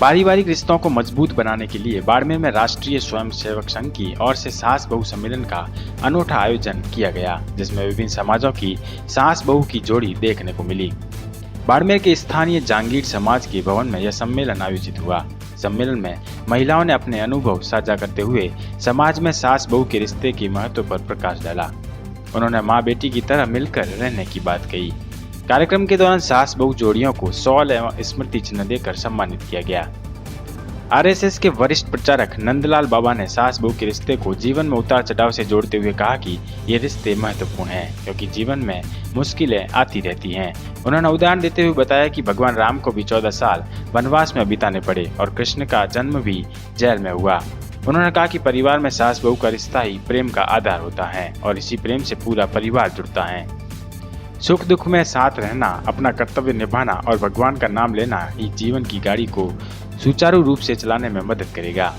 पारिवारिक रिश्तों को मजबूत बनाने के लिए बाड़मेर में राष्ट्रीय स्वयंसेवक संघ की ओर से सास बहू सम्मेलन का अनूठा आयोजन किया गया, जिसमें विभिन्न समाजों की सास बहू की जोड़ी देखने को मिली। बाड़मेर के स्थानीय जांगीर समाज के भवन में यह सम्मेलन आयोजित हुआ। सम्मेलन में महिलाओं ने अपने अनुभव साझा करते हुए समाज में सास बहू के रिश्ते के महत्व पर प्रकाश डाला। उन्होंने माँ बेटी की तरह मिलकर रहने की बात कही। कार्यक्रम के दौरान सास बहू जोड़ियों को शॉल एवं स्मृति चिन्ह देकर सम्मानित किया गया। आरएसएस के वरिष्ठ प्रचारक नंदलाल बाबा ने सास बहू के रिश्ते को जीवन में उतार चढ़ाव से जोड़ते हुए कहा कि ये रिश्ते महत्वपूर्ण हैं, क्योंकि जीवन में मुश्किलें आती रहती हैं। उन्होंने उदाहरण देते हुए बताया कि भगवान राम को भी 14 साल वनवास में बिताने पड़े और कृष्ण का जन्म भी जेल में हुआ। उन्होंने कहा कि परिवार में सास बहू का रिश्ता ही प्रेम का आधार होता है और इसी प्रेम से पूरा परिवार जुड़ता है। सुख दुख में साथ रहना, अपना कर्तव्य निभाना और भगवान का नाम लेना ही जीवन की गाड़ी को सुचारू रूप से चलाने में मदद करेगा।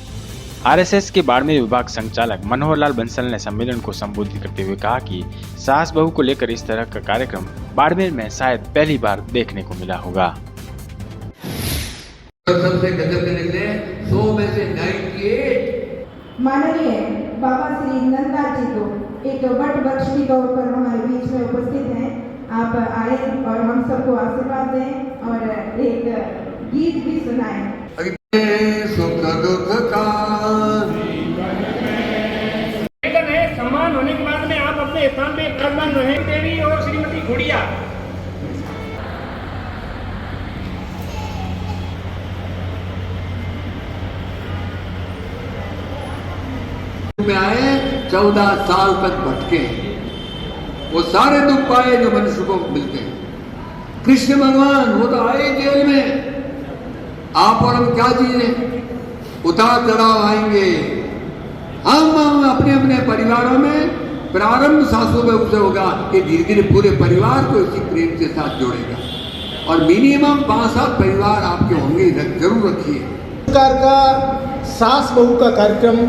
आरएसएस के बाड़मेर विभाग संचालक मनोहर लाल बंसल ने सम्मेलन को संबोधित करते हुए कहा कि सास बहू को लेकर इस तरह का कार्यक्रम बाड़मेर में शायद पहली बार देखने को मिला होगा। सबसे गजब के निकले 100 में से 98 माननीय बाबा श्री नंदा जी को एक वट वृक्ष के तौर पर हमारे बीच में उपस्थित हैं। आप आए और हम सबको आशीर्वाद दें और एक गीत भी सुनाएं। सुख दुख का सम्मान होने के बाद में आप अपने स्थान पे विराजमान रहे। देवी और श्रीमती गुड़िया में आए, 14 साल तक भटके, वो सारे दुख पाए जो मनुष्य को मिलते हैं। कृष्ण भगवान वो तो आए जेल में, आप और हम क्या चीजें, उतार चढ़ाव आएंगे। हम अपने अपने परिवारों में प्रारंभ सासों में उपसे होगा, ये धीरे धीरे पूरे परिवार को इसी प्रेम के साथ जोड़ेगा और मिनिमम 5-7 परिवार आपके होंगे, जरूर रखिए। सरकार का सास बहू का कार्यक्रम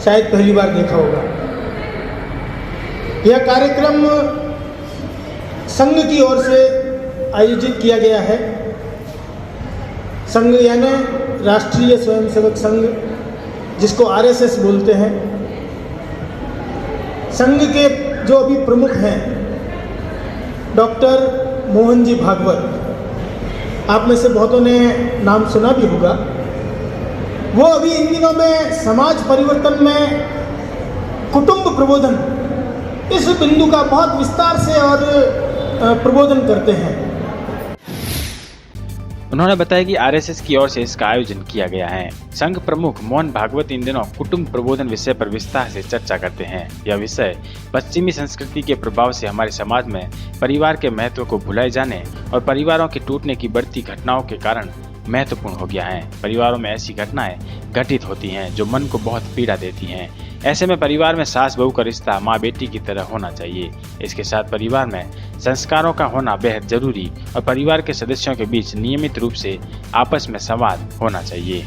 शायद पहली बार देखा होगा। यह कार्यक्रम संघ की ओर से आयोजित किया गया है। संघ यानी राष्ट्रीय स्वयंसेवक संघ, जिसको आरएसएस बोलते हैं। संघ के जो अभी प्रमुख हैं डॉक्टर मोहन जी भागवत, आप में से बहुतों ने नाम सुना भी होगा। वो अभी इन दिनों में समाज परिवर्तन में कुटुंब प्रबोधन, इस बिंदु का बहुत विस्तार से और प्रबोधन करते हैं। उन्होंने बताया कि आरएसएस की ओर से इसका आयोजन किया गया है। संघ प्रमुख मोहन भागवत इन दिनों कुटुंब प्रबोधन विषय पर विस्तार से चर्चा करते हैं। यह विषय पश्चिमी संस्कृति के प्रभाव से हमारे समाज में परिवार के महत्व को भुलाए जाने और परिवारों के टूटने की बढ़ती घटनाओं के कारण महत्वपूर्ण हो गया है। परिवारों में ऐसी घटनाएं घटित होती हैं जो मन को बहुत पीड़ा देती हैं। ऐसे में परिवार में सास बहू का रिश्ता माँ बेटी की तरह होना चाहिए। इसके साथ परिवार में संस्कारों का होना बेहद जरूरी और परिवार के सदस्यों के बीच नियमित रूप से आपस में संवाद होना चाहिए।